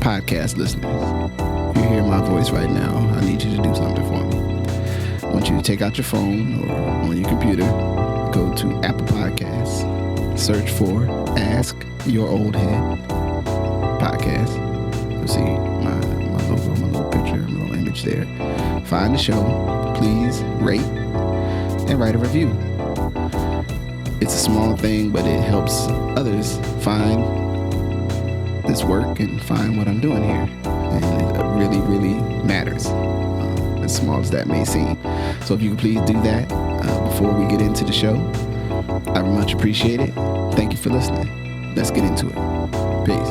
podcast listeners, if you hear my voice right now, I need you to do something for me. I want you to take out your phone or on your computer, go to Apple Podcasts, search for Ask Your Oldhead Podcast. You'll see my logo, my little picture, my little image there. Find the show, please rate and write a review. It's a small thing, but it helps others find this work and find what I'm doing here. And it really, really matters, as small as that may seem. So if you could please do that before we get into the show, I would much appreciate it. Thank you for listening. Let's get into it. Peace.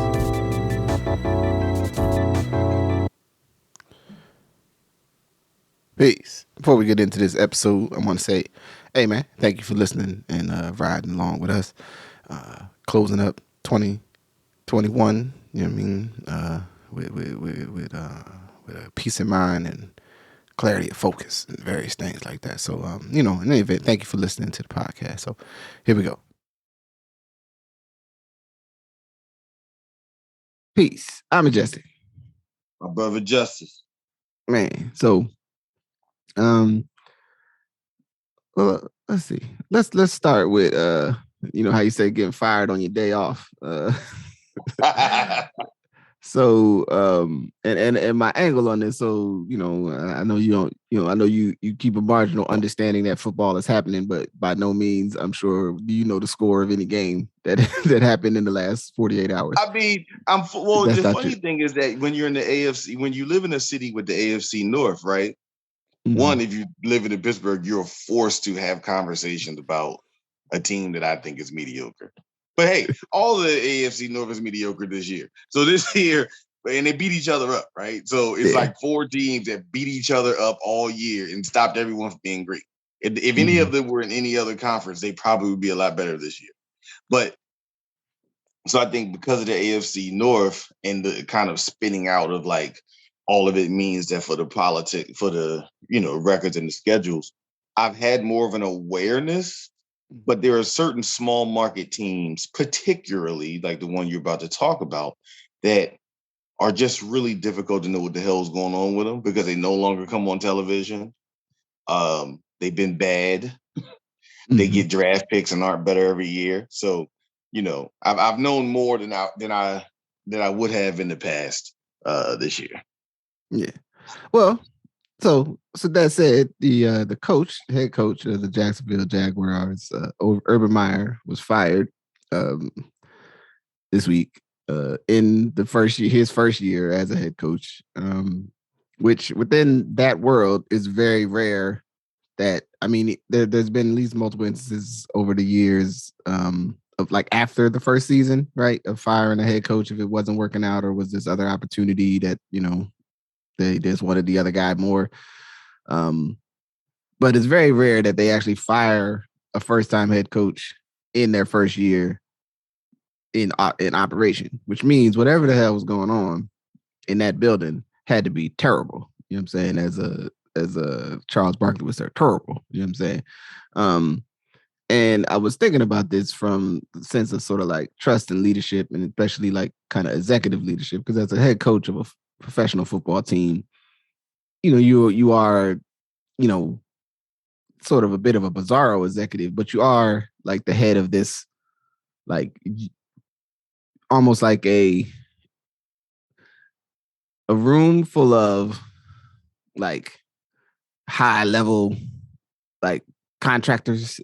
Peace. Before we get into this episode, I want to say, hey man, thank you for listening and riding along with us. Closing up 2021, you know what I mean, with a peace of mind and clarity of focus and various things like that. So, in any event, thank you for listening to the podcast. So here we go. Peace. I'm Majestic. My brother Justice. Man, so well, let's see. Let's start with how you say getting fired on your day off. So and my angle on this, so I know you don't, I know you keep a marginal understanding that football is happening, but by no means, I'm sure, do you know the score of any game that happened in the last 48 hours? I mean, the funny thing is that when you're in the AFC, when you live in a city with the AFC North, right? Mm-hmm. One, if you live in Pittsburgh, you're forced to have conversations about a team that I think is mediocre. But hey, all the AFC North is mediocre this year. So this year, and they beat each other up, right? So it's like four teams that beat each other up all year and stopped everyone from being great. If any of them were in any other conference, they probably would be a lot better this year. But so I think because of the AFC North and the kind of spinning out of like all of it means that for the records and the schedules, I've had more of an awareness. But there are certain small market teams, particularly like the one you're about to talk about, that are just really difficult to know what the hell is going on with them because they no longer come on television. They've been bad. They get draft picks and aren't better every year. So, I've known more than I would have in the past this year. Yeah. Well, so that said, the head coach of the Jacksonville Jaguars, Urban Meyer, was fired this week in his first year as a head coach, which within that world is very rare. That there's been at least multiple instances over the years of like after the first season, right, of firing a head coach if it wasn't working out or was this other opportunity that they just wanted the other guy more. But it's very rare that they actually fire a first-time head coach in their first year in operation, which means whatever the hell was going on in that building had to be terrible. You know what I'm saying? As a Charles Barkley would say, terrible. You know what I'm saying? And I was thinking about this from the sense of sort of like trust and leadership, and especially like kind of executive leadership, because as a head coach of a professional football team, you are, sort of a bit of a bizarro executive, but you are like the head of this, like almost like a room full of like high level, like contractors,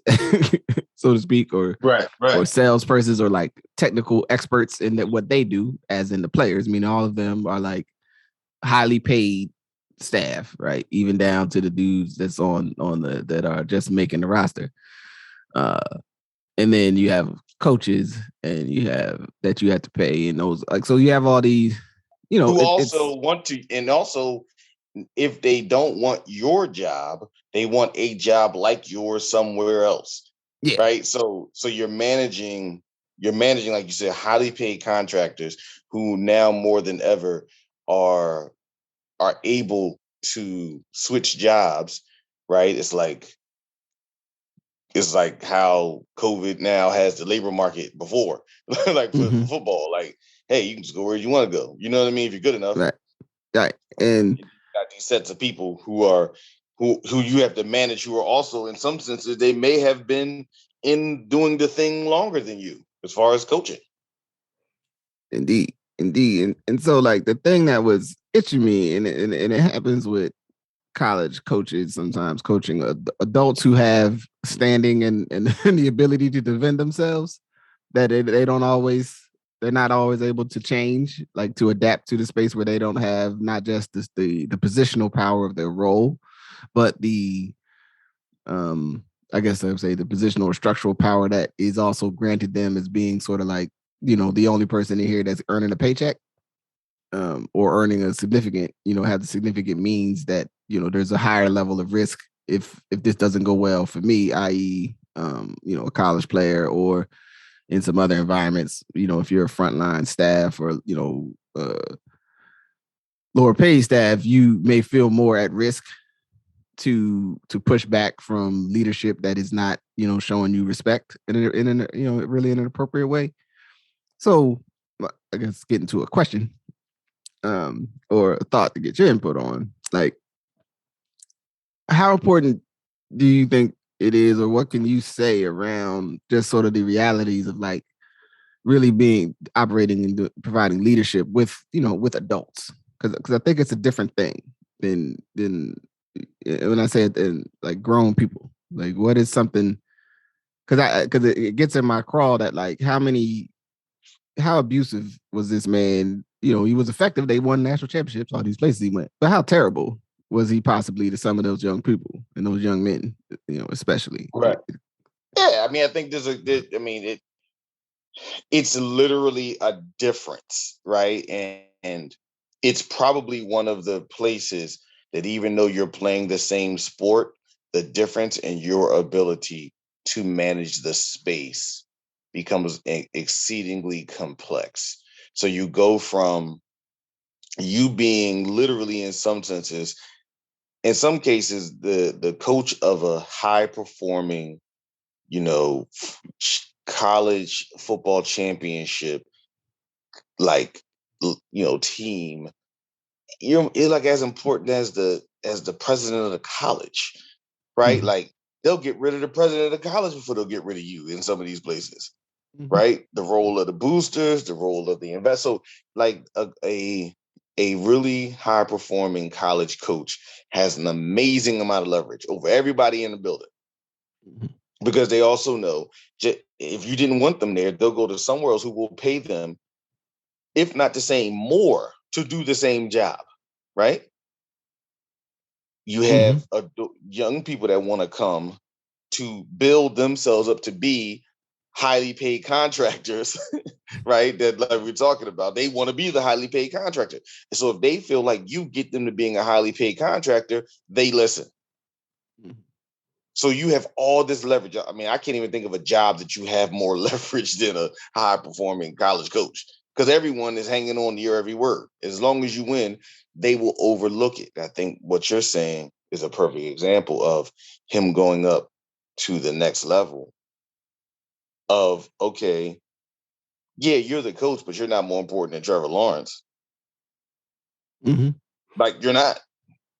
so to speak, or right. or salespersons or like technical experts in what they do, as in the players. I mean, all of them are like highly paid staff, right? Even down to the dudes that's on that are just making the roster. And then you have coaches and you have to pay, and those so you have all these, who also want to, and also if they don't want your job, they want a job like yours somewhere else. Yeah. Right. So you're managing, like you said, highly paid contractors who now more than ever are able to switch jobs, right? It's like how COVID now has the labor market before, like for football. Like hey, you can just go where you want to go. You know what I mean? If you're good enough. Right. And you got these sets of people who you have to manage, who are also, in some senses, they may have been in doing the thing longer than you as far as coaching. Indeed. And so, like, the thing that was itching me, and it happens with college coaches sometimes, coaching adults who have standing and the ability to defend themselves, that they're not always able to change, like to adapt to the space where they don't have not just the positional power of their role, but the I guess I would say the positional or structural power that is also granted them as being sort of like, the only person in here that's earning a paycheck, or earning a significant, have the significant means that, there's a higher level of risk if this doesn't go well for me, i.e., a college player, or in some other environments, if you're a frontline staff or, lower paid staff, you may feel more at risk to push back from leadership that is not, showing you respect in really in an appropriate way. So I guess getting to a question, or a thought to get your input on, like, how important do you think it is, or what can you say around just sort of the realities of, like, really operating and providing leadership with adults? Because I think it's a different thing than when I say it, in like grown people. Like, what is something? Because it gets in my crawl that, like, how abusive was this man? He was effective. They won national championships, all these places he went. But how terrible was he possibly to some of those young people and those young men, especially? Right. Yeah, I mean, I think it's literally a difference, right? And it's probably one of the places that, even though you're playing the same sport, the difference in your ability to manage the space becomes exceedingly complex. So you go from you being literally, in some senses, in some cases, the coach of a high performing, college football championship, like, team. You're like as important as the president of the college, right? Mm-hmm. Like, they'll get rid of the president of the college before they'll get rid of you in some of these places. Mm-hmm. Right? The role of the boosters, the role of the investor. So, like, a really high performing college coach has an amazing amount of leverage over everybody in the building. Mm-hmm. Because they also know, if you didn't want them there, they'll go to somewhere else who will pay them, if not the same, more to do the same job, right? You have young people that want to come to build themselves up to be highly paid contractors, right? That, like we're talking about, they want to be the highly paid contractor. And so if they feel like you get them to being a highly paid contractor, they listen. Mm-hmm. So you have all this leverage. I mean, I can't even think of a job that you have more leverage than a high-performing college coach, because everyone is hanging on to your every word. As long as you win, they will overlook it. I think what you're saying is a perfect example of him going up to the next level of, okay, yeah, you're the coach, but you're not more important than Trevor Lawrence. Mm-hmm. Like, you're not,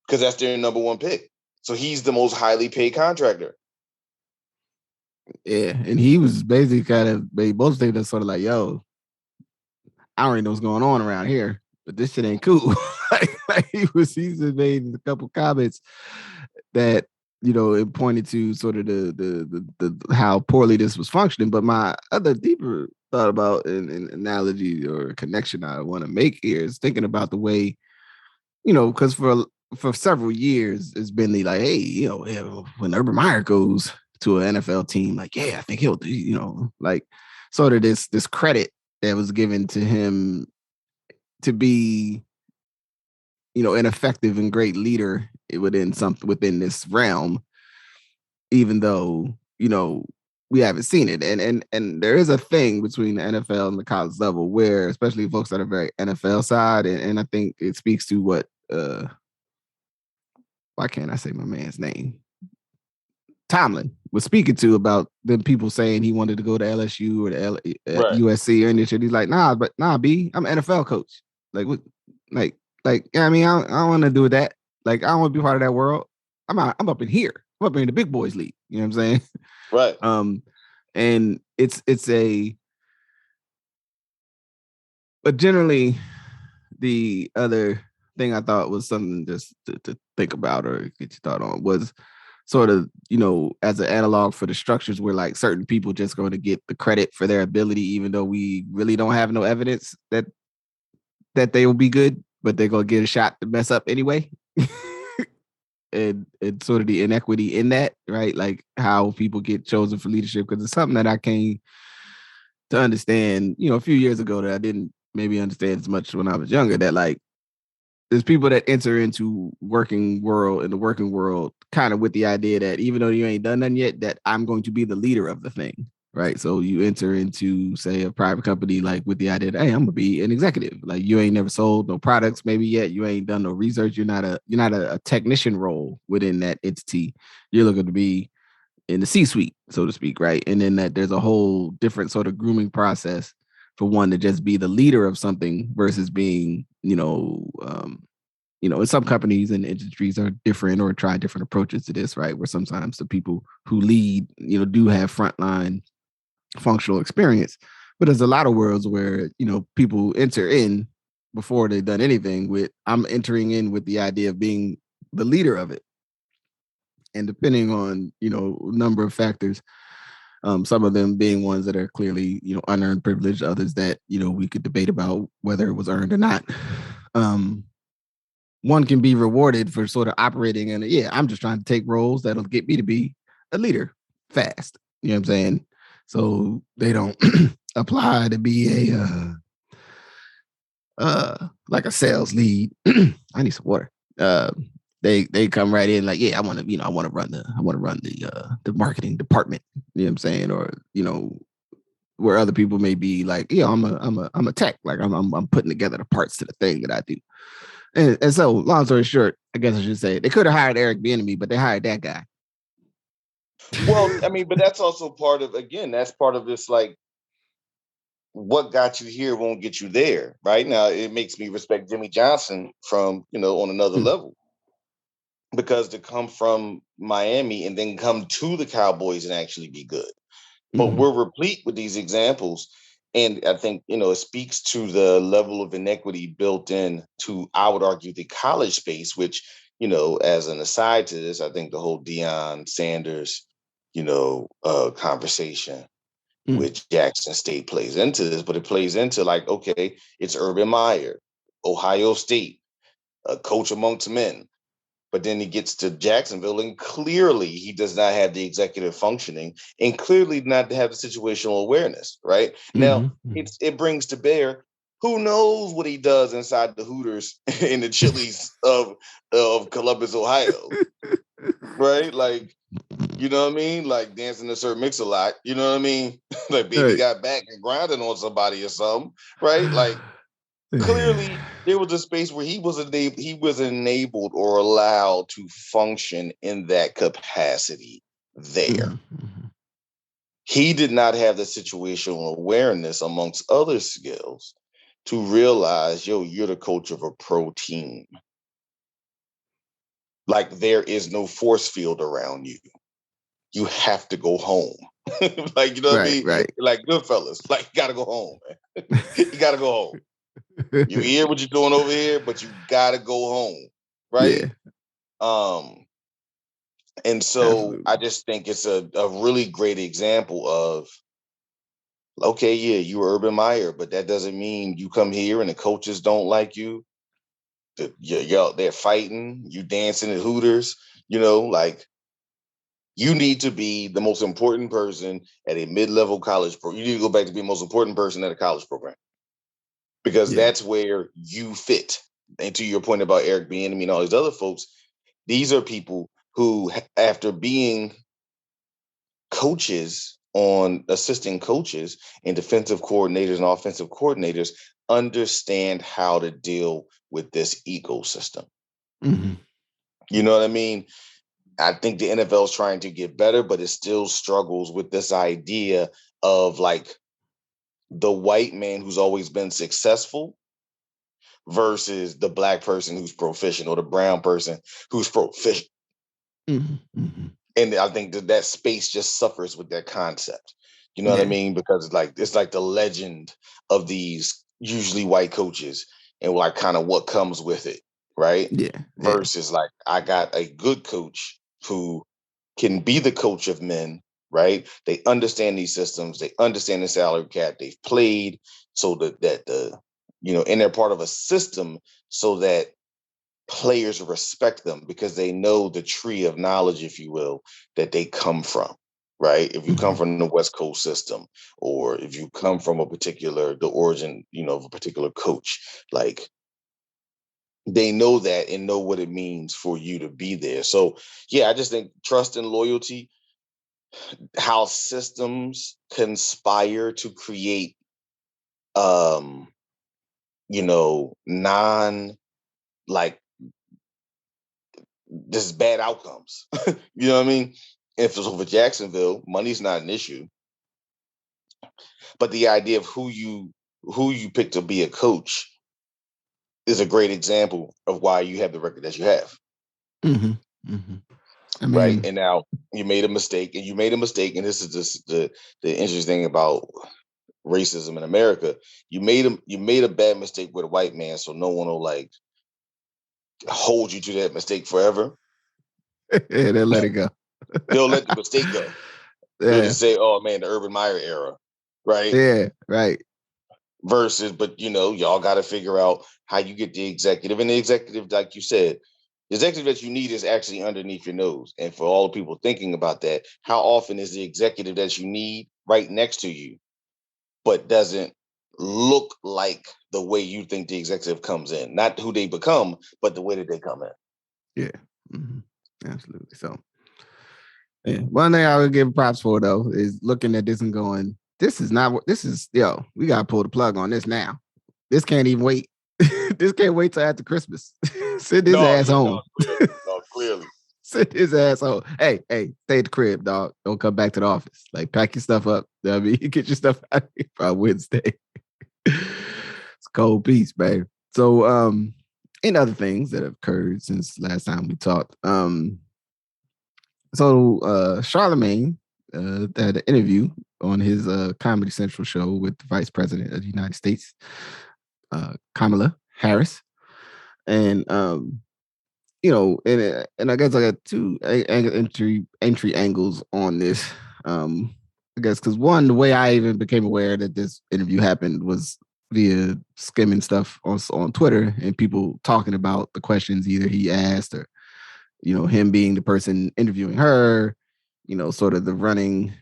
because that's their number one pick. So he's the most highly paid contractor. Yeah, and he was basically kind of both things that's sort of like, yo, I don't really know what's going on around here, but this shit ain't cool. He's made a couple comments that, it pointed to sort of the how poorly this was functioning. But my other deeper thought about an analogy or connection I want to make here is thinking about the way, because for several years it's been like, hey, when Urban Meyer goes to an NFL team, like, yeah, I think he'll do, like, sort of this credit that was given to him to be, an effective and great leader within this realm, even though, we haven't seen it. And there is a thing between the NFL and the college level where, especially folks that are very NFL side, and I think it speaks to what, why can't I say my man's name? Tomlin, was speaking to about them people saying he wanted to go to LSU or the USC or any shit. He's like, nah, B, I'm an NFL coach. Like what? Like yeah, I mean, I don't want to do that. Like I don't want to be part of that world. I'm up in here. I'm up in the big boys league. You know what I'm saying? Right. And but generally the other thing I thought was something just to think about or get your thought on was sort of, as an analog for the structures where like certain people just going to get the credit for their ability, even though we really don't have no evidence that they will be good, but they're going to get a shot to mess up anyway. and sort of the inequity in that, right? Like how people get chosen for leadership, because it's something that I came to understand, a few years ago that I didn't maybe understand as much when I was younger, that like there's people that enter into the working world kind of with the idea that even though you ain't done nothing yet, that I'm going to be the leader of the thing, right? So you enter into, say, a private company like with the idea that, hey, I'm gonna be an executive. Like you ain't never sold no products maybe yet, you ain't done no research, you're not a technician role within that entity. You're looking to be in the C-suite, so to speak, right? And then that there's a whole different sort of grooming process for one to just be the leader of something versus being, in some companies and industries are different or try different approaches to this, right? Where sometimes the people who lead, do have frontline functional experience, but there's a lot of worlds where, people enter in before they've done anything with, I'm entering in with the idea of being the leader of it. And depending on, number of factors, some of them being ones that are clearly, unearned privilege, others that, we could debate about whether it was earned or not. One can be rewarded for sort of operating in I'm just trying to take roles that'll get me to be a leader fast. You know what I'm saying? So they don't apply to be like a sales lead. I need some water. They come right in like, I want to run the marketing department. You know what I'm saying? Or, where other people may be like, I'm a tech. Like I'm putting together the parts to the thing that I do. And so, long story short, I guess I should say they could have hired Eric Bieniemy, but they hired that guy. Well, I mean, but that's also part of this, like, what got you here won't get you there. Right now, it makes me respect Jimmy Johnson from, on another level, because to come from Miami and then come to the Cowboys and actually be good. But we're replete with these examples. And I think, it speaks to the level of inequity built in to, I would argue, the college space, which, as an aside to this, I think the whole Deion Sanders, conversation with Jackson State plays into this, but it plays into like, okay, it's Urban Meyer, Ohio State, a coach amongst men. But then he gets to Jacksonville, and clearly he does not have the executive functioning, and clearly not have the situational awareness. Right now, it brings to bear, who knows what he does inside the Hooters and the Chili's of Columbus, Ohio. Right, like, you know what I mean? Like dancing to Sir Mix-a-Lot. You know what I mean? Like baby got back and grinding on somebody or something. Right, like. Clearly, there was a space where he was enabled or allowed to function in that capacity there. He did not have the situational awareness amongst other skills to realize, you're the coach of a pro team. Like there is no force field around you. You have to go home. Like, you know what I mean? Right. Like Goodfellas. Like, you gotta go home, man. You gotta go home. You hear what you're doing over here, but you gotta go home, right? Yeah. And so absolutely. I just think it's a really great example of, okay, yeah, you were Urban Meyer, but that doesn't mean you come here and the coaches don't like you. They're fighting, you dancing at Hooters, like you need to be the most important person at a mid-level college program. You need to go back to be the most important person at a college program. Because that's where you fit. And to your point about Eric Bieniemy and all these other folks, these are people who, after being coaches on assistant coaches and defensive coordinators and offensive coordinators, understand how to deal with this ecosystem. You know what I mean? I think the NFL is trying to get better, but it still struggles with this idea of like the white man who's always been successful versus the black person who's proficient or the brown person who's proficient. Mm-hmm. Mm-hmm. And I think that space just suffers with that concept. You know what I mean? Because it's like the legend of these usually white coaches and like kind of what comes with it, right? Yeah. Versus like I got a good coach who can be the coach of men, right? They understand these systems, they understand the salary cap, they've played so that the and they're part of a system so that players respect them because they know the tree of knowledge, if you will, that they come from, right? If you come from the West Coast system, or if you come from the origin, of a particular coach, like they know that and know what it means for you to be there. So yeah, I just think trust and loyalty, how systems conspire to create, non like just bad outcomes. You know what I mean? If it's over Jacksonville, money's not an issue, but the idea of who you pick to be a coach is a great example of why you have the record that you have. Mm-hmm. Mm-hmm. I mean, right. And now you made a mistake, and this is just the interesting thing about racism in America. You made a bad mistake with a white man, so no one will like hold you to that mistake forever. Yeah, they'll let it go. They'll let the mistake go. Yeah. They'll just say, "Oh man, the Urban Meyer era," right? Yeah, right. Versus, but y'all got to figure out how you get the executive, and the executive, like you said, the executive that you need is actually underneath your nose. And for all the people thinking about that, how often is the executive that you need right next to you, but doesn't look like the way you think the executive comes in? Not who they become, but the way that they come in. Yeah, mm-hmm. Absolutely. So, yeah. One thing I would give props for though is looking at this and going, "This is not what this is." We gotta pull the plug on this now. This can't even wait. This can't wait till after Christmas. Send his ass home. Clearly. Send his ass home. Hey, stay at the crib, dog. Don't come back to the office. Like, pack your stuff up. I mean, you get your stuff out of here by Wednesday. It's cold piece, man. So, and other things that have occurred since last time we talked. Charlemagne had an interview on his Comedy Central show with the Vice President of the United States, Kamala Harris, and and I guess I got two entry angles on this. I guess because one, the way I even became aware that this interview happened was via skimming stuff on Twitter and people talking about the questions either he asked or him being the person interviewing her, sort of the running,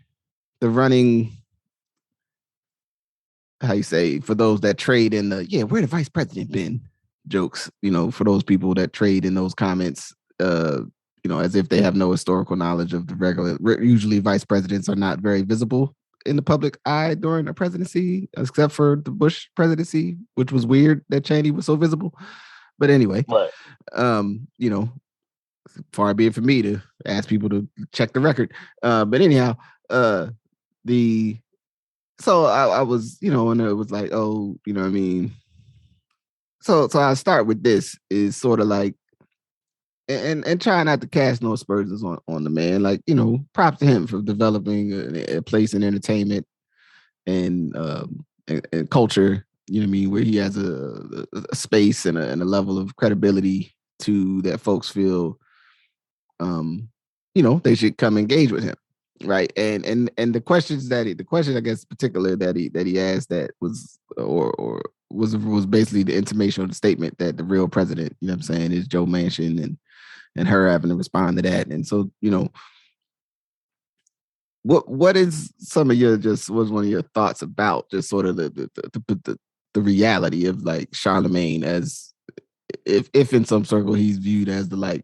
how you say, for those that trade in where the vice president been jokes, for those people that trade in those comments, as if they have no historical knowledge of the regular, usually vice presidents are not very visible in the public eye during a presidency, except for the Bush presidency, which was weird that Cheney was so visible. But anyway, right. Far be it for me to ask people to check the record. But anyhow, I was, and it was like, oh, what I mean? So I'll start with this is sort of like, and try not to cast no aspersions on the man. Like, props to him for developing a place in entertainment and culture, where he has a space and a level of credibility to that folks feel they should come engage with him, right? And the questions I guess particular that he asked that was or was basically the intimation of the statement that the real president, I'm saying, is Joe Manchin, and her having to respond to that. And so, what is some of your was one of your thoughts about just sort of the reality of like Charlemagne as if in some circle he's viewed as the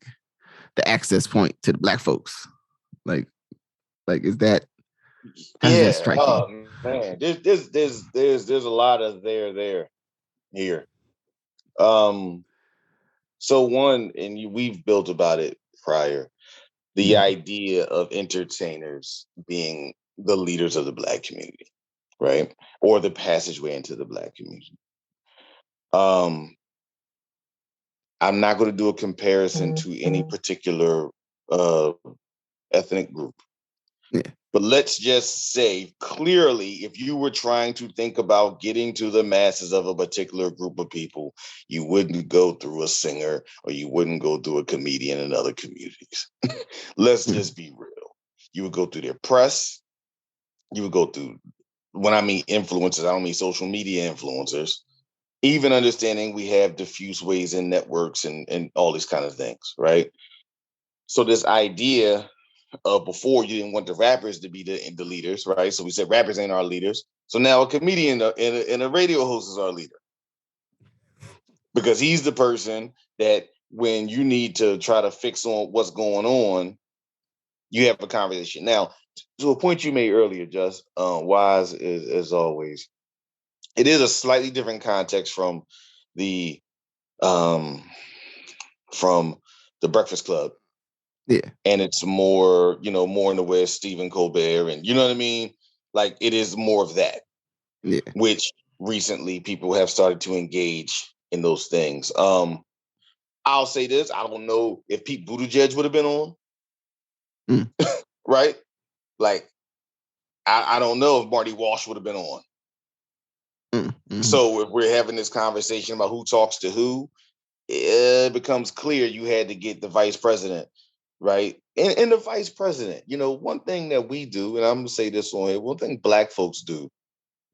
access point to the black folks, like is that how does that strike you? Man, there's a lot of there here. So one, and we've built about it prior. the idea of entertainers being the leaders of the Black community, right? Or the passageway into the Black community. I'm not going to do a comparison to any particular ethnic group. Yeah. But let's just say clearly, if you were trying to think about getting to the masses of a particular group of people, you wouldn't go through a singer or you wouldn't go through a comedian in other communities. Let's just be real. You would go through their press. You would go through, when I mean influencers, I don't mean social media influencers. Even understanding we have diffuse ways and networks and all these kind of things, right? So this idea before you didn't want the rappers to be the leaders, right? So we said rappers ain't our leaders. So now a comedian and a radio host is our leader because he's the person that when you need to try to fix on what's going on, you have a conversation. Now, to a point you made earlier, Just wise as always. It is a slightly different context from the Breakfast Club. Yeah. And it's more, more in the way of Stephen Colbert. And you know what I mean? Like it is more of that. Yeah. Which recently people have started to engage in those things. I'll say this. I don't know if Pete Buttigieg would have been on. Right? Like, I don't know if Marty Walsh would have been on. So if we're having this conversation about who talks to who, it becomes clear you had to get the vice president, right? And the vice president, one thing that we do, and I'm going to say this on here, one thing Black folks do,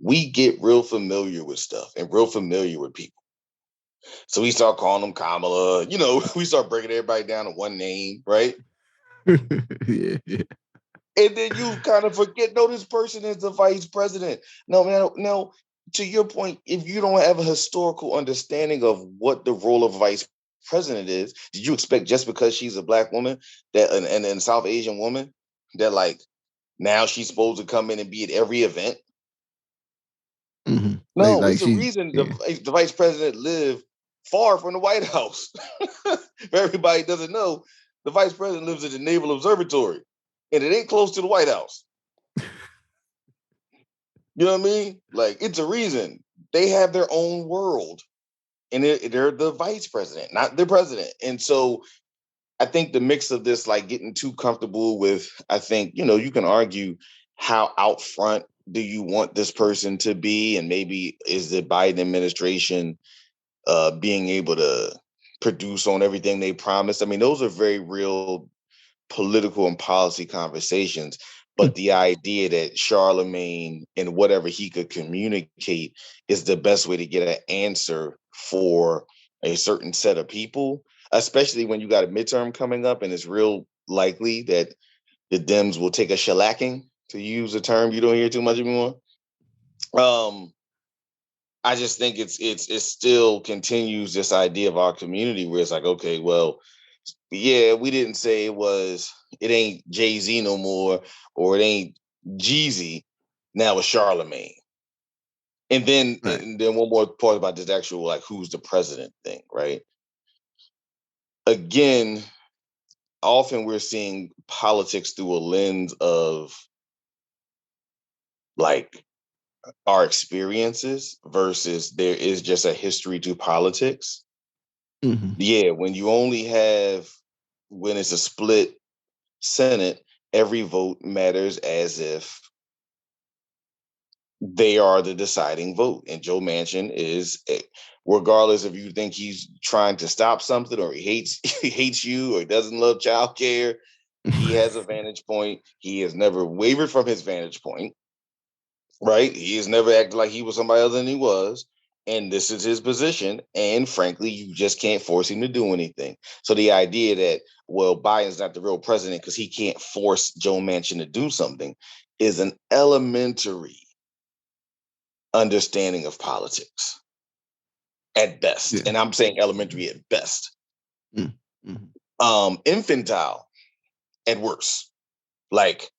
we get real familiar with stuff and real familiar with people. So we start calling them Kamala, we start breaking everybody down to one name, right? Yeah. And then you kind of forget, no, this person is the vice president. No, to your point, if you don't have a historical understanding of what the role of vice president is, did you expect just because she's a Black woman that and South Asian woman that like now she's supposed to come in and be at every event? No, it's a reason the vice president lived far from the White House. If everybody doesn't know, the vice president lives at the Naval Observatory, and it ain't close to the White House. You know what I mean? Like, it's a reason. They have their own world, and they're the vice president, not the president. And so I think the mix of this, like getting too comfortable with, I think, you can argue how out front do you want this person to be? And maybe is the Biden administration being able to produce on everything they promised? I mean, those are very real political and policy conversations. But the idea that Charlemagne and whatever he could communicate is the best way to get an answer for a certain set of people, especially when you got a midterm coming up and it's real likely that the Dems will take a shellacking, to use a term you don't hear too much anymore. I just think it still continues this idea of our community where it's like, okay, well, yeah, we didn't say it ain't Jay-Z no more, or it ain't Jeezy. Now it's Charlemagne. And then one more part about this actual, like, who's the president thing, right? Again, often we're seeing politics through a lens of like our experiences versus there is just a history to politics. Yeah, when it's a split Senate, every vote matters as if they are the deciding vote. And Joe Manchin is, regardless if you think he's trying to stop something or he hates you or he doesn't love childcare, he has a vantage point. He has never wavered from his vantage point, right? He has never acted like he was somebody other than he was. And this is his position. And frankly, you just can't force him to do anything. So the idea that, well, Biden's not the real president because he can't force Joe Manchin to do something is an elementary understanding of politics at best. Yeah. And I'm saying elementary at best. Infantile at worst. Like,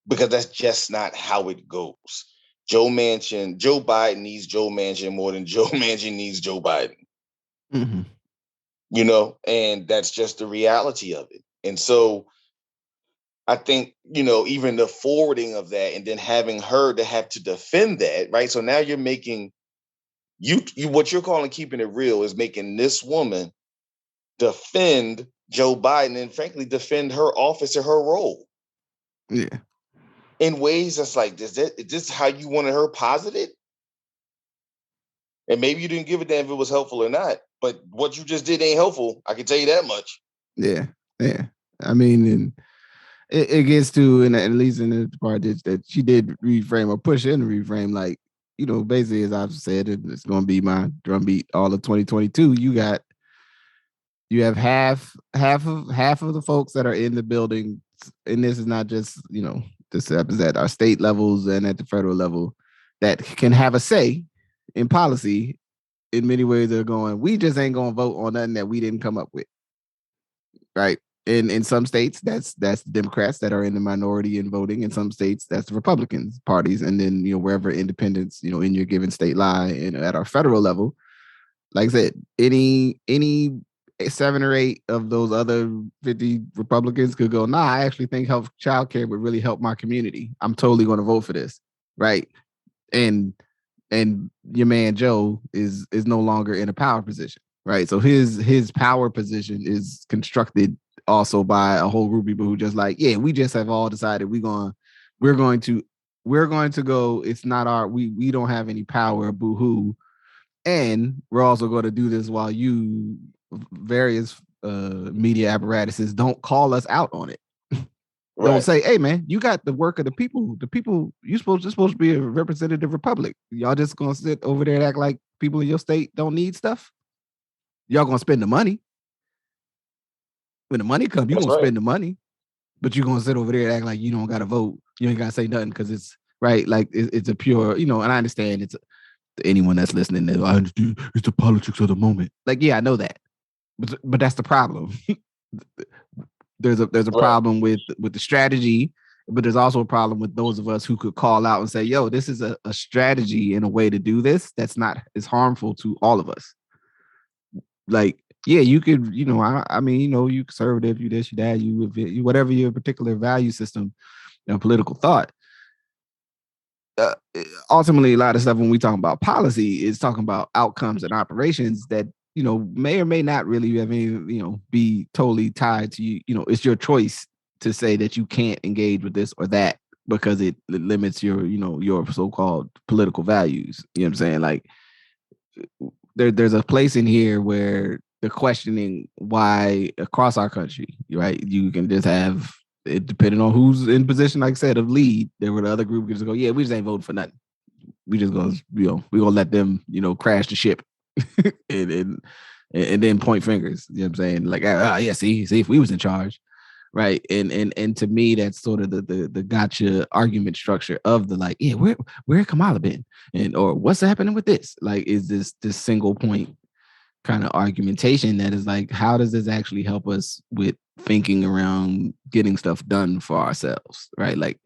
because that's just not how it goes. Joe Biden needs Joe Manchin more than Joe Manchin needs Joe Biden. And that's just the reality of it. And so I think, even the forwarding of that and then having her to have to defend that, right? So now you're making you what you're calling keeping it real is making this woman defend Joe Biden and frankly defend her office or her role. Yeah. In ways that's like, is this how you wanted her posited? And maybe you didn't give a damn if it was helpful or not, but what you just did ain't helpful. I can tell you that much. Yeah. Yeah. I mean, and it gets to, and at least in the part that she did reframe or push in the reframe, like, basically, as I've said, it's going to be my drumbeat all of 2022. You have half of the folks that are in the building, and this is not just, this happens at our state levels and at the federal level, that can have a say in policy. In many ways, they're going, we just ain't going to vote on nothing that we didn't come up with, right? In some states, that's the Democrats that are in the minority in voting. In some states, that's the Republicans parties, and then wherever independents in your given state lie. And at our federal level, like I said, any 7 or 8 of those other 50 Republicans could go, nah, I actually think health childcare would really help my community. I'm totally going to vote for this, right? And your man Joe is no longer in a power position, right? So his power position is constructed also by a whole group of people who just like, yeah, we just have all decided we're going to go. It's not our, we don't have any power, boo-hoo. And we're also going to do this while you various media apparatuses don't call us out on it. Right. Don't say, hey man, you got the work of the people. The people, you're supposed to be a representative republic. Y'all just gonna sit over there and act like people in your state don't need stuff? Y'all gonna spend the money. When the money comes, you're gonna spend the money, but you're gonna sit over there and act like you don't gotta vote. You ain't gotta say nothing because it's right, like it's a pure, and I understand it's anyone that's listening, I understand it's the politics of the moment. Like, yeah, I know that. But that's the problem. There's a problem with the strategy, but there's also a problem with those of us who could call out and say, yo, this is a strategy and a way to do this that's not as harmful to all of us. Like, yeah, you could, I mean, you conservative, you this, you that, you whatever your particular value system, political thought. Ultimately, a lot of stuff when we talk about policy is talking about outcomes and operations that may or may not really have any, be totally tied to you. It's your choice to say that you can't engage with this or that because it limits your, your so-called political values. You know what I'm saying? Like there's a place in here where the questioning why across our country, right? You can just have it depending on who's in position, like I said, of lead. There were the other group just go, yeah, we just ain't voting for nothing. We just gonna, we gonna let them, crash the ship. and then point fingers, you know what I'm saying? Like, yeah, see if we was in charge, right? And to me, that's sort of the gotcha argument structure of the like, yeah, where Kamala been, and or what's happening with this? Like, is this single point kind of argumentation that is like, how does this actually help us with thinking around getting stuff done for ourselves, right? Like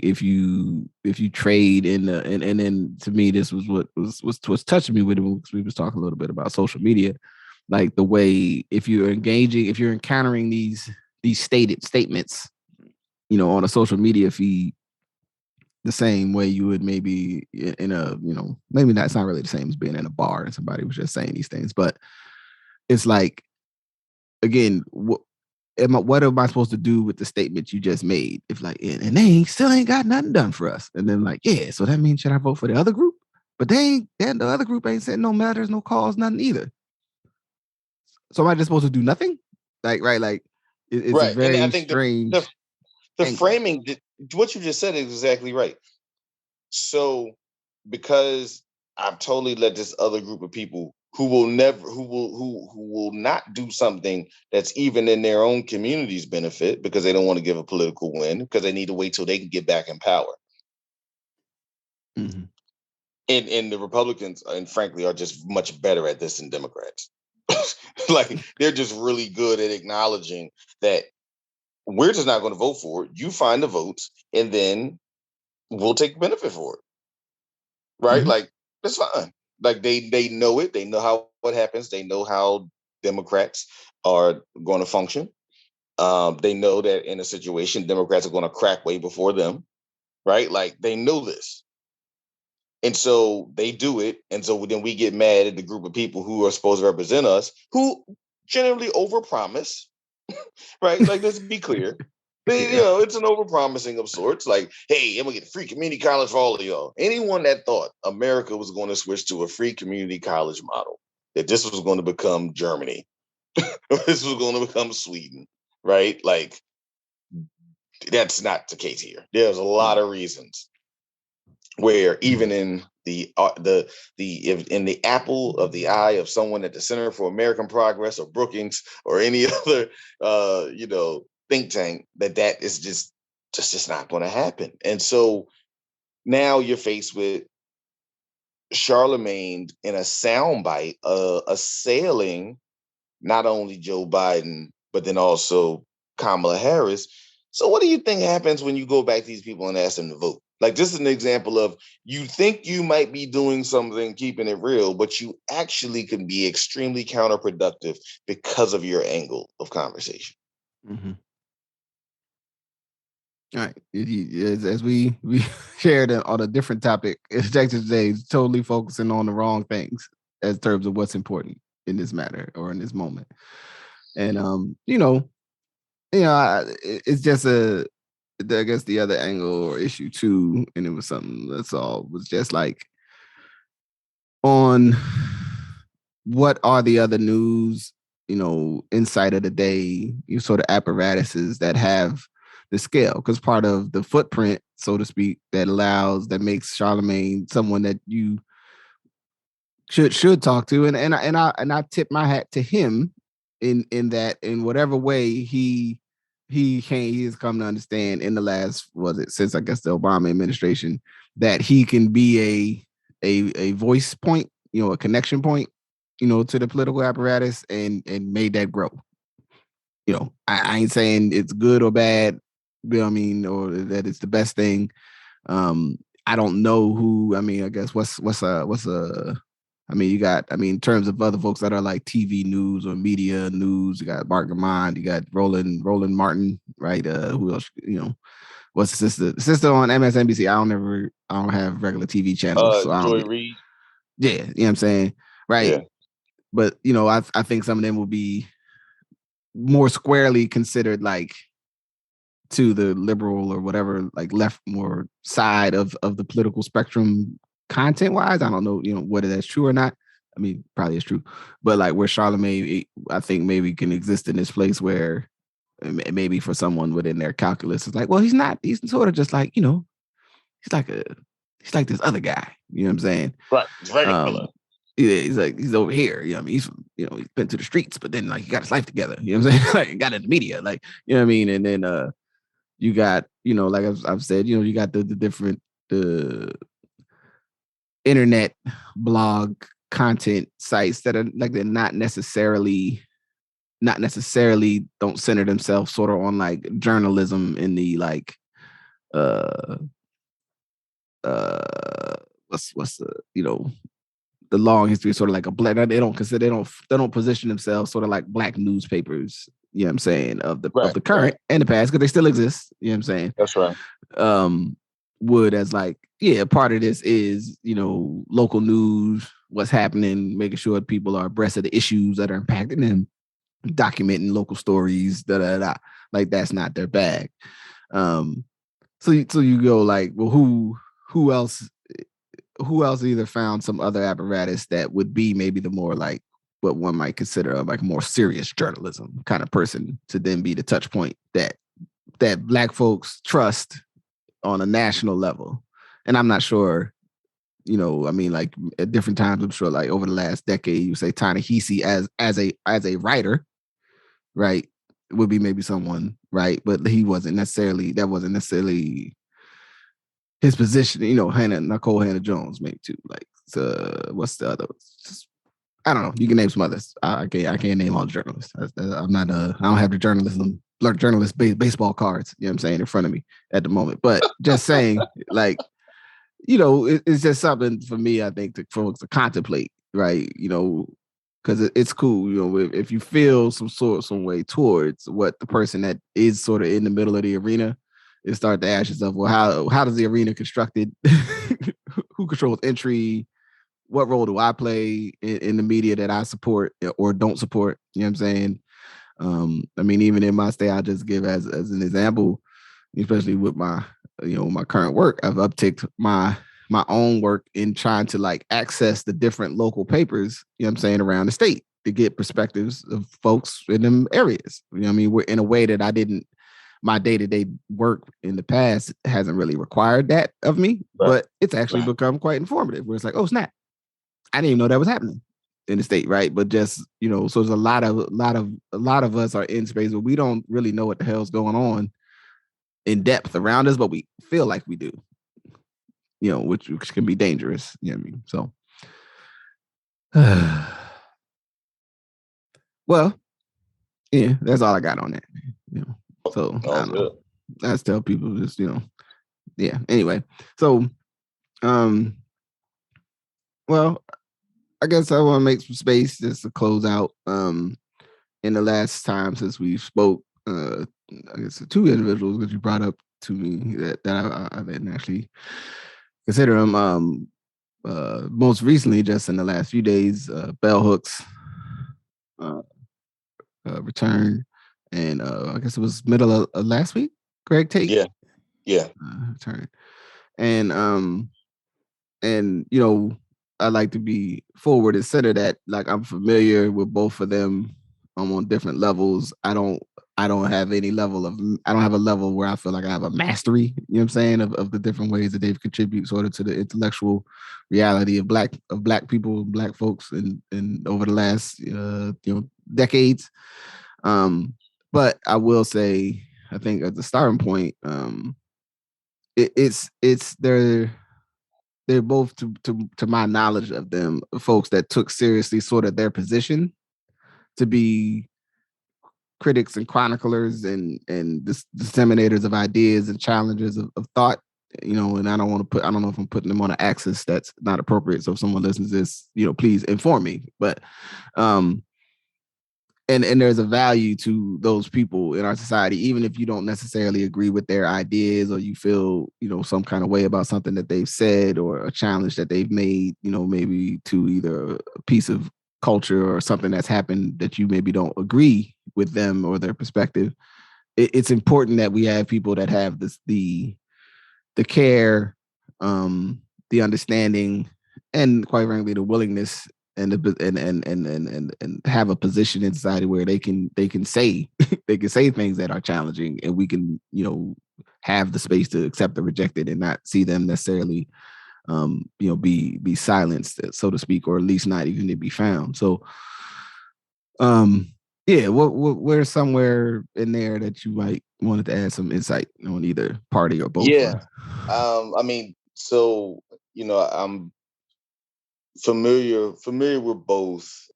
if you trade in the and then to me this was what was touching me with it because we was talking a little bit about social media, like the way if you're encountering these stated statements, on a social media feed, the same way you would maybe in a maybe not, it's not really the same as being in a bar and somebody was just saying these things, but it's like, again, what am I supposed to do with the statement you just made? If like, and they still ain't got nothing done for us. And then like, yeah, so that means should I vote for the other group? But the other group ain't sending no letters, no calls, nothing either. So am I just supposed to do nothing? Like, right, like it's right. A very and I think strange. The framing, what you just said is exactly right. So because I've totally let this other group of people who will not do something that's even in their own community's benefit because they don't want to give a political win because they need to wait till they can get back in power. Mm-hmm. And the Republicans, and frankly, are just much better at this than Democrats. Like they're just really good at acknowledging that we're just not going to vote for it. You find the votes, and then we'll take benefit for it. Right? Mm-hmm. Like that's fine. Like they know it. They know how it happens. They know how Democrats are going to function. They know that in a situation, Democrats are going to crack way before them, right? Like they know this. And so they do it. And so then we get mad at the group of people who are supposed to represent us, who generally overpromise, right? Like, let's be clear. It's an overpromising of sorts. Like, hey, I'm going to get a free community college for all of y'all. Anyone that thought America was going to switch to a free community college model, that this was going to become Germany, this was going to become Sweden, right? Like, that's not the case here. There's a lot of reasons where even in the apple of the eye of someone at the Center for American Progress or Brookings or any other think tank, that is just not going to happen. And so now you're faced with Charlemagne in a soundbite assailing not only Joe Biden but then also Kamala Harris. So what do you think happens when you go back to these people and ask them to vote? Like, this is an example of, you think you might be doing something, keeping it real, but you actually can be extremely counterproductive because of your angle of conversation. Mm-hmm. All right. As we shared on a different topic, Texas today is totally focusing on the wrong things in terms of what's important in this matter or in this moment. And, it's just I guess the other angle or issue too, and it was something was just like on what are the other news, inside of the day, sort of apparatuses that have the scale, because part of the footprint, so to speak, that makes Charlemagne someone that you should talk to, and I tip my hat to him in that, in whatever way he has come to understand in the last, since I guess the Obama administration, that he can be a voice point, a connection point, to the political apparatus, and made that grow. I ain't saying it's good or bad, or that it's the best thing. I don't know who. I guess you got, in terms of other folks that are like TV news or media news, you got Mark Lamont, you got Roland Martin, right? Who else? What's the sister? The sister on MSNBC. I don't have regular TV channels. So Joy Reid. Yeah, you know what I'm saying? Right. Yeah. But, I think some of them will be more squarely considered like to the liberal or whatever, like left more side of the political spectrum content wise. I don't know, whether that's true or not. Probably it's true, but like where Charlemagne, I think maybe can exist in this place where maybe for someone within their calculus, it's like, well, he's not, he's sort of just like, he's like this other guy, you know what I'm saying? Right. It's regular. He's like, he's over here, he's been to the streets, but then like he got his life together, you know what I'm saying? Like got in the media, like, you know what I mean? And then you got, like I've said, you got the different internet blog content sites that are like, they're not necessarily don't center themselves sort of on like journalism in the like what's the long history, sort of like a black, they don't position themselves sort of like black newspapers, you know what I'm saying, of the current and the past, because they still exist, you know what I'm saying? That's right. Would as like, yeah, part of this is, local news, what's happening, making sure people are abreast of the issues that are impacting them, documenting local stories, like that's not their bag. So you go like, well, who else either found some other apparatus that would be maybe the more like what one might consider like more serious journalism kind of person to then be the touch point that black folks trust on a national level. And I'm not sure, like at different times, I'm sure like over the last decade, you say Ta-Nehisi as a writer, right, would be maybe someone, right? But that wasn't necessarily his position, Nicole Hannah-Jones, maybe too. Like, what's the other? I don't know. You can name some others. I can't name all the journalists. I don't have the journalist baseball cards, you know what I'm saying, in front of me at the moment. But just saying, like, it's just something for me, I think, for folks to contemplate, right? because it's cool, you know, if you feel some way towards what the person that is sort of in the middle of the arena, is start to ask yourself, well, how does the arena constructed? Who controls entry? What role do I play in the media that I support or don't support? You know what I'm saying? I mean, even in my state, I just give as an example, especially with my, you know, my current work, I've upticked my own work in trying to like access the different local papers, you know what I'm saying, around the state to get perspectives of folks in them areas. You know what I mean? We're in a way that my day-to-day work in the past hasn't really required that of me, but it's actually become quite informative where it's like, oh, snap. I didn't even know that was happening in the state, right? But just, you know, so there's a lot of us are in space where we don't really know what the hell's going on in depth around us, but we feel like we do, you know, which can be dangerous. You know what I mean? So, well, yeah, that's all I got on that. You know, so I don't know. I just tell people just, you know, yeah. Anyway, so, well, I guess I want to make some space just to close out. In the last time since we spoke, I guess the two individuals that you brought up to me that I didn't actually consider them. Most recently, just in the last few days, Bell Hooks returned, and I guess it was middle of last week. Greg Tate, yeah, returned, and you know, I like to be forward and center that like I'm familiar with both of them on different levels. I don't have any level of, I don't have a level where I feel like I have a mastery, you know what I'm saying, of the different ways that they've contributed sort of to the intellectual reality of black people, black folks and over the last you know, decades. But I will say, I think at the starting point, it's they're both, to my knowledge of them, folks that took seriously sort of their position to be critics and chroniclers and disseminators of ideas and challengers of thought, you know. And I don't know if I'm putting them on an axis that's not appropriate. So if someone listens to this, you know, please inform me. But and there's a value to those people in our society, even if you don't necessarily agree with their ideas or you feel, you know, some kind of way about something that they've said or a challenge that they've made, you know, maybe to either a piece of culture or something that's happened that you maybe don't agree with them or their perspective. It's important that we have people that have the care, the understanding, and quite frankly, the willingness and have a position in society where they can say they can say things that are challenging, and we can, you know, have the space to accept the rejected and not see them necessarily you know, be silenced, so to speak, or at least not even to be found. So yeah, where's somewhere in there that you might wanted to add some insight on either party or both? Yeah. I mean, so, you know, I'm familiar with both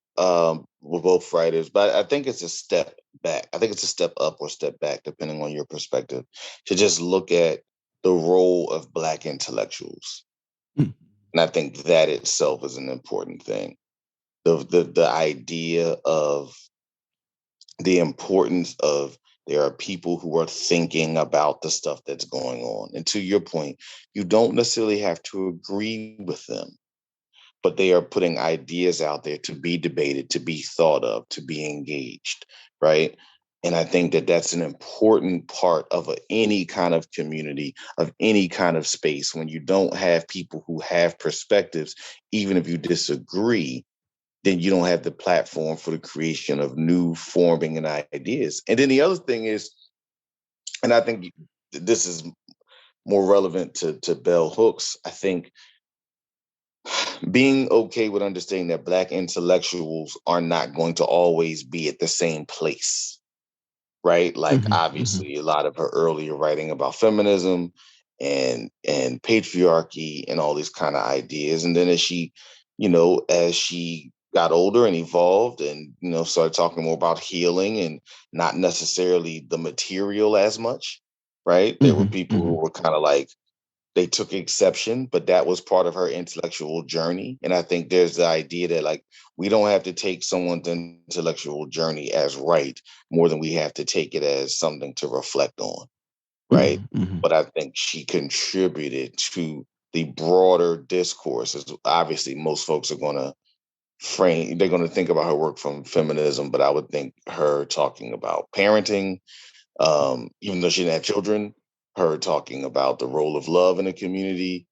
writers, but I think it's a step back. I think it's a step up or step back, depending on your perspective, to just look at the role of Black intellectuals. And I think that itself is an important thing. The idea of the importance of, there are people who are thinking about the stuff that's going on. And to your point, you don't necessarily have to agree with them, but they are putting ideas out there to be debated, to be thought of, to be engaged, right? And I think that that's an important part of any kind of community, of any kind of space. When you don't have people who have perspectives, even if you disagree, then you don't have the platform for the creation of new forming and ideas. And then the other thing is, and I think this is more relevant to Bell Hooks, I think being okay with understanding that Black intellectuals are not going to always be at the same place, right? Like, obviously, a lot of her earlier writing about feminism and patriarchy and all these kind of ideas. And then as she got older and evolved and, you know, started talking more about healing and not necessarily the material as much, right? There were people who were kind of like, they took exception, but that was part of her intellectual journey. And I think there's the idea that like we don't have to take someone's intellectual journey as right more than we have to take it as something to reflect on, right? Mm-hmm. But I think she contributed to the broader discourse. As obviously, most folks are going to they're going to think about her work from feminism, but I would think her talking about parenting, even though she didn't have children, her talking about the role of love in a community.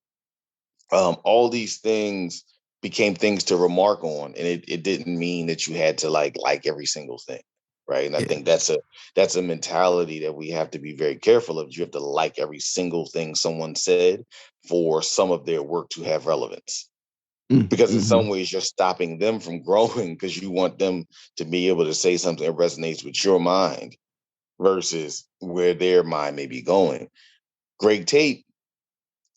All these things became things to remark on, and it didn't mean that you had to like every single thing, right? And I think that's a mentality that we have to be very careful of. You have to like every single thing someone said for some of their work to have relevance, because in some ways you're stopping them from growing because you want them to be able to say something that resonates with your mind versus where their mind may be going. Greg Tate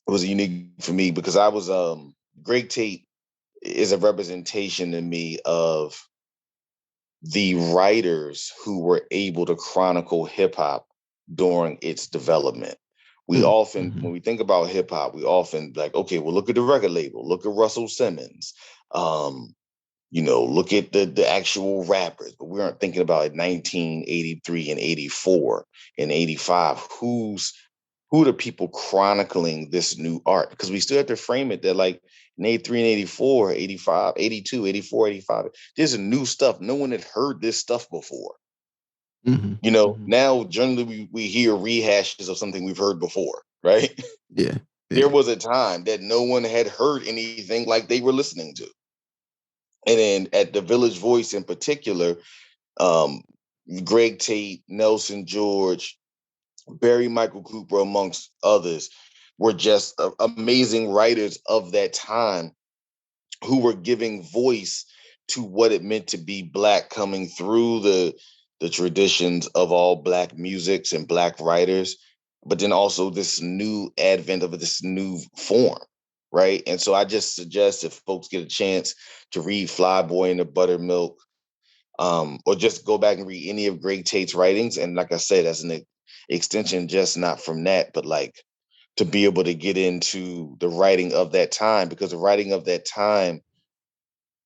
was unique for me because I was Greg Tate is a representation to me of the writers who were able to chronicle hip hop during its development. We often, when we think about hip hop, we often like, okay, well, look at the record label, look at Russell Simmons, look at the actual rappers, but we aren't thinking about 1983 and 84 and 85. Who are the people chronicling this new art? Because we still have to frame it that like in 83 and 84, 85, 82, 84, 85, there's new stuff. No one had heard this stuff before. Now generally we hear rehashes of something we've heard before, right? Yeah. There was a time that no one had heard anything like they were listening to. And then at the Village Voice in particular, Greg Tate, Nelson George, Barry Michael Cooper, amongst others, were just amazing writers of that time who were giving voice to what it meant to be Black, coming through the traditions of all Black musics and Black writers, but then also this new advent of this new form, right? And so I just suggest if folks get a chance to read Flyboy and the Buttermilk, or just go back and read any of Greg Tate's writings. And like I said, as an extension, just not from that, but like to be able to get into the writing of that time, because the writing of that time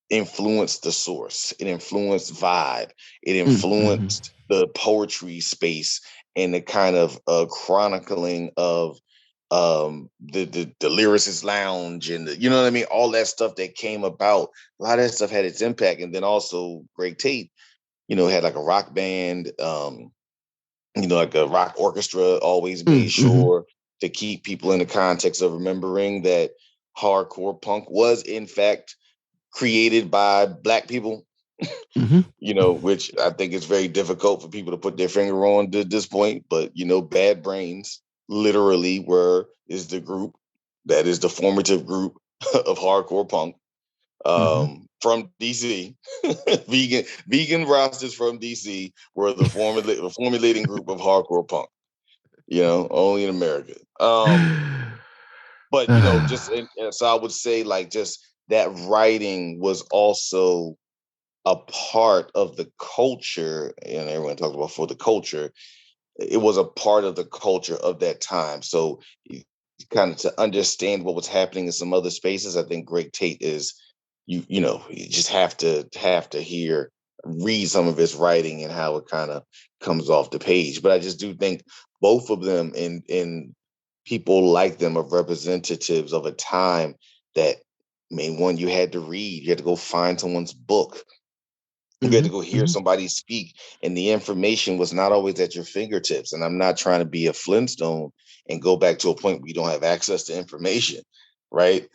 influenced the source. It influenced vibe. It influenced the poetry space and the kind of chronicling of the lyricist lounge and you know what I mean? All that stuff that came about, a lot of that stuff had its impact. And then also Greg Tate, had like a rock band, like a rock orchestra, always made sure to keep people in the context of remembering that hardcore punk was in fact created by Black people, which I think is very difficult for people to put their finger on at this point. But, Bad Brains literally is the group that is the formative group of hardcore punk from DC. vegan rosters from DC were the formulating group of hardcore punk, only in America. But, so I would say like just that writing was also a part of the culture, and everyone talks about for the culture. It was a part of the culture of that time. So kind of to understand what was happening in some other spaces, I think Greg Tate is, you just have to read some of his writing and how it kind of comes off the page. But I just do think both of them and people like them are representatives of a time that, one, you had to read, you had to go find someone's book. You had to go hear somebody speak, and the information was not always at your fingertips. And I'm not trying to be a Flintstone and go back to a point where you don't have access to information, right?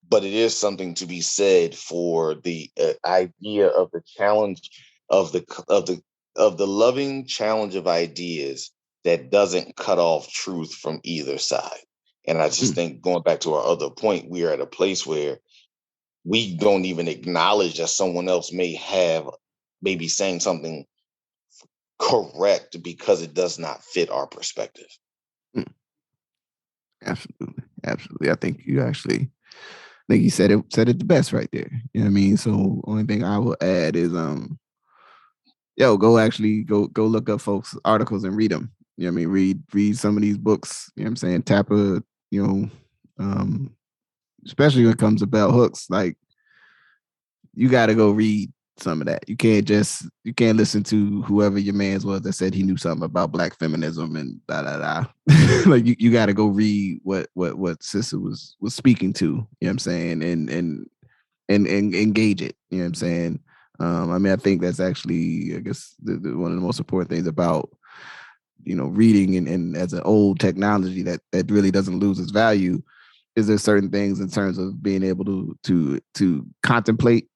But it is something to be said for the idea of the challenge of the loving challenge of ideas that doesn't cut off truth from either side. And I just think, going back to our other point, we are at a place where we don't even acknowledge that someone else may be saying something correct because it does not fit our perspective. Absolutely. I think you said it the best right there. You know what I mean? So only thing I will add is go look up folks' articles and read them. You know what I mean? Read some of these books, you know what I'm saying? Tap a Especially when it comes to bell hooks. Like, you got to go read some of that. You can't listen to whoever your man's was that said he knew something about black feminism and da da da. Like, you got to go read what Sister was speaking to. You know what I'm saying? And engage it. You know what I'm saying? I mean, I think that's actually, I guess, one of the most important things about, reading and as an old technology that really doesn't lose its value, is there certain things in terms of being able to contemplate.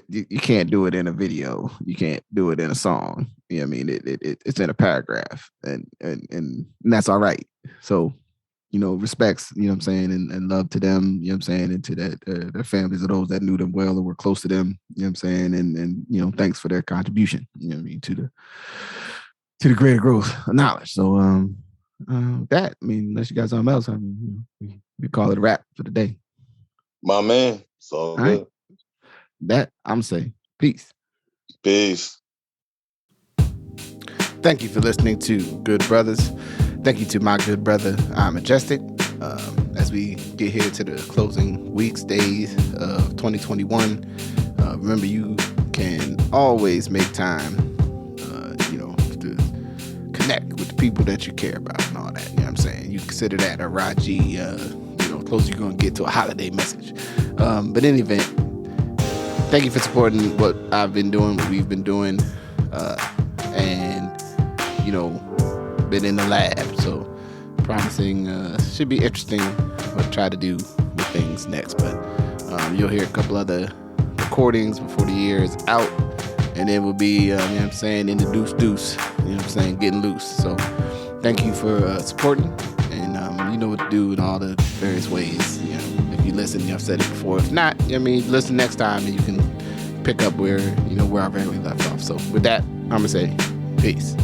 You can't do it in a video. You can't do it in a song. You know what I mean? It's in a paragraph, and that's all right. So, respects, you know what I'm saying, and love to them, you know what I'm saying, and to their families of those that knew them well and were close to them, you know what I'm saying, and thanks for their contribution, you know what I mean, to the greater growth of knowledge. So that, I mean, unless you got something else, I mean, we call it a wrap for the day. My man, it's all good. Right. That I'm saying, peace. Peace. Thank you for listening to Good Brothers. Thank you to my good brother, Majestic. As we get here to the closing weeks, days of 2021, remember, you can always make time, to connect with the people that you care about and all that. You know what I'm saying? You consider that a Rajee, closer you're going to get to a holiday message. But in any event, thank you for supporting what I've been doing, what we've been doing, and, been in the lab. So promising, should be interesting what I try to do with things next. But you'll hear a couple other recordings before the year is out. And then we'll be, in the deuce, getting loose. So thank you for supporting. And you know what to do in all the various ways. If you listen, I've said it before. If not, listen next time and you can pick up where I really left off. So with that, I'm going to say peace.